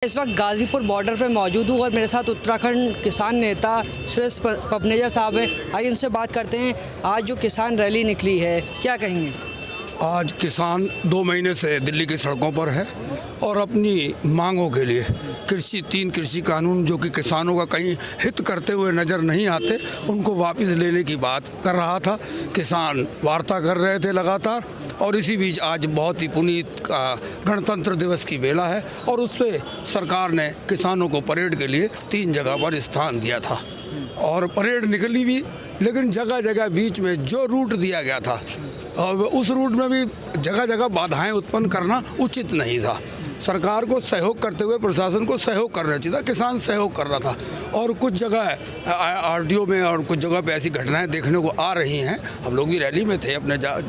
इस वक्त गाजीपुर बॉर्डर पर मौजूद हूँ और मेरे साथ उत्तराखंड किसान नेता सुरेश पपनेजा साहब हैं। आइए उनसे बात करते हैं। आज जो किसान रैली निकली है, क्या कहेंगे? आज किसान 2 महीने से दिल्ली की सड़कों पर है और अपनी मांगों के लिए तीन कृषि कानून जो कि किसानों का कहीं हित करते हुए नज़र नहीं आते, उनको वापस लेने की बात कर रहा था। किसान वार्ता कर रहे थे लगातार और इसी बीच आज बहुत ही पुनीत गणतंत्र दिवस की बेला है और उस पर सरकार ने किसानों को परेड के लिए 3 जगह पर स्थान दिया था और परेड निकली भी, लेकिन जगह जगह बीच में जो रूट दिया गया था और उस रूट में भी जगह जगह बाधाएं उत्पन्न करना उचित नहीं था। सरकार को सहयोग करते हुए प्रशासन को सहयोग करना चाहिए था, किसान सहयोग कर रहा था और कुछ जगह आरटीओ में और कुछ जगह पे ऐसी घटनाएं देखने को आ रही हैं। हम लोग भी रैली में थे,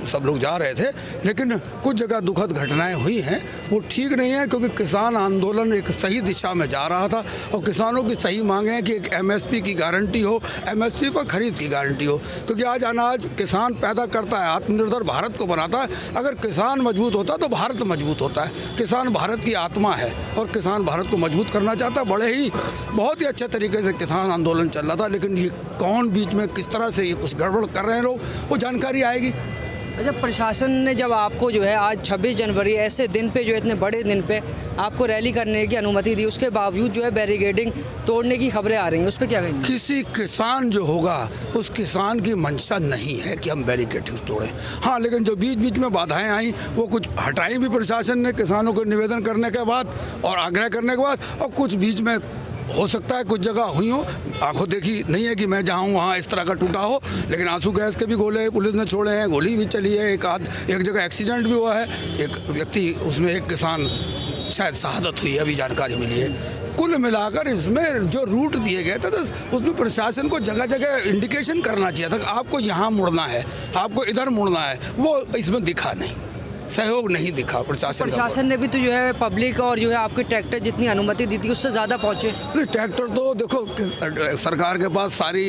सब लोग जा रहे थे, लेकिन कुछ जगह दुखद घटनाएं हुई हैं। वो ठीक नहीं है क्योंकि किसान आंदोलन एक सही दिशा में जा रहा था और किसानों की सही मांगे हैं कि एक MSP की गारंटी हो, MSP पर खरीद की गारंटी हो, क्योंकि आज अनाज किसान पैदा करता है, आत्मनिर्भर भारत को बनाता है। अगर किसान मजबूत होता है तो भारत मजबूत होता है। किसान भारत की आत्मा है और किसान भारत को मजबूत करना चाहता है। बहुत ही अच्छे तरीके से किसान आंदोलन चल रहा था, लेकिन ये कौन बीच में किस तरह से ये कुछ गड़बड़ कर रहे हैं लोग, वो जानकारी आएगी। अच्छा, प्रशासन ने जब आपको जो है आज 26 जनवरी ऐसे दिन पे, जो इतने बड़े दिन पे आपको रैली करने की अनुमति दी, उसके बावजूद जो है बैरिकेडिंग तोड़ने की खबरें आ रही हैं, उस पर क्या कहेंगे? किसी किसान जो होगा उस किसान की मंशा नहीं है कि हम बैरिकेडिंग तोड़ें। हाँ, लेकिन जो बीच बीच में बाधाएं आई वो कुछ हटाई भी प्रशासन ने किसानों को निवेदन करने के बाद और आग्रह करने के बाद, और कुछ बीच में हो सकता है कुछ जगह हुई हो, आंखों देखी नहीं है कि मैं जहाँ हूँ वहाँ इस तरह का टूटा हो, लेकिन आंसू गैस के भी गोले पुलिस ने छोड़े हैं, गोली भी चली है, एक जगह एक्सीडेंट भी हुआ है, एक व्यक्ति उसमें एक किसान शायद शहादत हुई है, अभी जानकारी मिली है। कुल मिलाकर इसमें जो रूट दिए गए थे तो उसमें प्रशासन को जगह जगह इंडिकेशन करना चाहिए था कि आपको यहाँ मुड़ना है, आपको इधर मुड़ना है, वो इसमें दिखा नहीं, सहयोग नहीं दिखा प्रशासन ने भी तो जो है पब्लिक और जो है आपके ट्रैक्टर जितनी अनुमति दी थी उससे ज़्यादा पहुँचे। नहीं, ट्रैक्टर तो देखो सरकार के पास सारी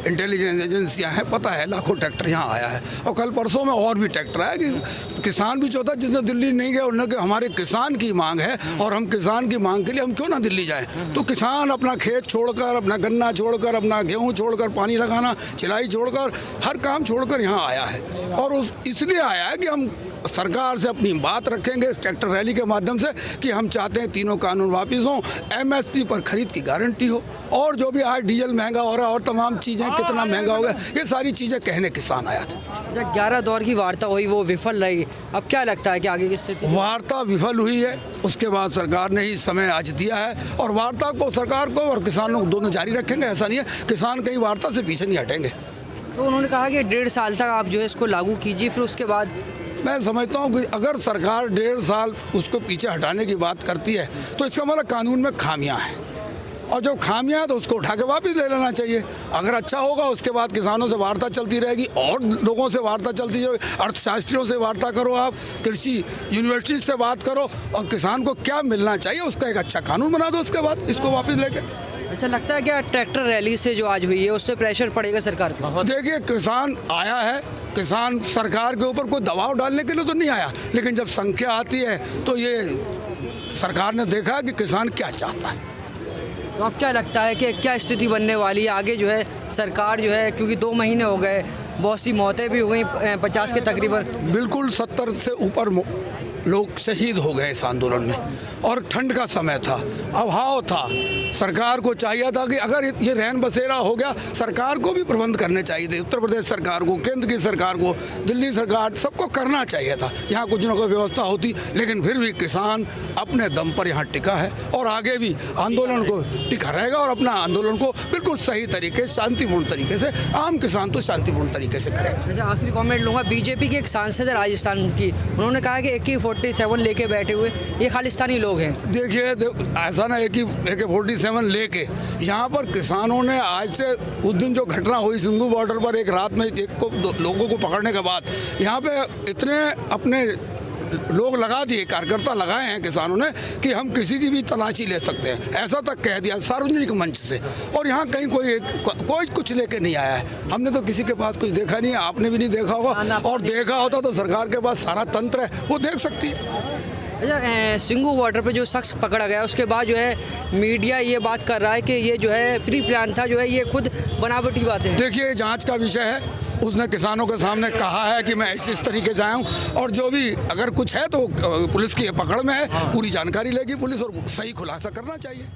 इंटेलिजेंस एजेंसियां हैं, पता है लाखों ट्रैक्टर यहाँ आया है और कल परसों में और भी ट्रैक्टर आया कि किसान भी चाहता है जिसने दिल्ली नहीं गया उन्होंने कि हमारे किसान की मांग है और हम किसान की मांग के लिए हम क्यों ना दिल्ली जाएँ। तो किसान अपना खेत छोड़कर, अपना गन्ना छोड़कर, अपना गेहूँ छोड़कर, पानी लगाना, चिलाई छोड़कर, हर काम छोड़कर यहाँ आया है और इसलिए आया है कि हम सरकार से अपनी बात रखेंगे इस ट्रैक्टर रैली के माध्यम से कि हम चाहते हैं तीनों कानून वापस हों, MSP पर खरीद की गारंटी हो और जो भी आज डीजल महंगा हो रहा है और तमाम चीज़ें कितना महंगा हो गया, ये सारी चीज़ें कहने किसान आया था। जब 11 दौर की वार्ता हुई वो विफल रही, अब क्या लगता है कि आगे की स्थिति? वार्ता विफल हुई है, उसके बाद सरकार ने ही समय आज दिया है और वार्ता को सरकार को और किसानों को दोनों जारी रखेंगे। ऐसा नहीं है, किसान कहीं वार्ता से पीछे नहीं हटेंगे। तो उन्होंने कहा कि 1.5 साल तक आप जो है इसको लागू कीजिए, फिर उसके बाद। मैं समझता हूँ कि अगर सरकार 1.5 साल उसको पीछे हटाने की बात करती है तो इसका मतलब कानून में खामियां हैं और जब खामियां हैं तो उसको उठा के वापस ले लेना चाहिए। अगर अच्छा होगा उसके बाद किसानों से वार्ता चलती रहेगी और लोगों से वार्ता चलती रहेगी, अर्थशास्त्रियों से वार्ता करो, आप कृषि यूनिवर्सिटी से बात करो और किसान को क्या मिलना चाहिए उसका एक अच्छा कानून बना दो, उसके बाद इसको वापस लेके। अच्छा, लगता है क्या ट्रैक्टर रैली से जो आज हुई है उससे प्रेशर पड़ेगा सरकार पर? देखिए, किसान आया है, किसान सरकार के ऊपर कोई दबाव डालने के लिए तो नहीं आया, लेकिन जब संख्या आती है तो ये सरकार ने देखा कि किसान क्या चाहता है। तो अब क्या लगता है कि क्या स्थिति बनने वाली है आगे? जो है सरकार जो है, क्योंकि 2 महीने हो गए, बहुत सी मौतें भी हो गई, 50 के तकरीबन, बिल्कुल 70 से ऊपर लोग शहीद हो गए इस आंदोलन में और ठंड का समय था, अभाव था। सरकार को चाहिए था कि अगर ये रैन बसेरा हो गया, सरकार को भी प्रबंध करने चाहिए थे, उत्तर प्रदेश सरकार को, केंद्र की सरकार को, दिल्ली सरकार, सबको करना चाहिए था, यहाँ कुछ न कोई व्यवस्था होती। लेकिन फिर भी किसान अपने दम पर यहाँ टिका है और आगे भी आंदोलन को टिका रहेगा और अपना आंदोलन को बिल्कुल सही तरीके, शांतिपूर्ण तरीके से, आम किसान तो शांतिपूर्ण तरीके से करेगा। अच्छा, आखिरी कॉमेंट लूँगा। बीजेपी के एक सांसद है राजस्थान की, उन्होंने कहा कि AK-47 लेके बैठे हुए ये खालिस्तानी लोग हैं। देखिए, ऐसा ना AK-47 लेके यहाँ पर किसानों ने आज से उस दिन जो घटना हुई सिंधु बॉर्डर पर, एक रात में लोगों को पकड़ने के बाद यहाँ पे इतने अपने लोग लगा दिए, कार्यकर्ता लगाए हैं किसानों ने कि हम किसी की भी तलाशी ले सकते हैं, ऐसा तक कह दिया सार्वजनिक मंच से। और यहाँ कहीं कोई कुछ लेके नहीं आया है। हमने तो किसी के पास कुछ देखा नहीं है, आपने भी नहीं देखा होगा, और देखा होता तो सरकार के पास सारा तंत्र है, वो देख सकती है। अच्छा, सिंगू बॉर्डर पे जो शख्स पकड़ा गया उसके बाद जो है मीडिया ये बात कर रहा है कि ये जो है प्री प्लान था, जो है ये खुद बनावटी बातें हैं। देखिए, जांच का विषय है। उसने किसानों के सामने कहा है कि मैं इस तरीके से आया हूँ, और जो भी अगर कुछ है तो पुलिस की पकड़ में है, पूरी जानकारी लेगी पुलिस और सही खुलासा करना चाहिए।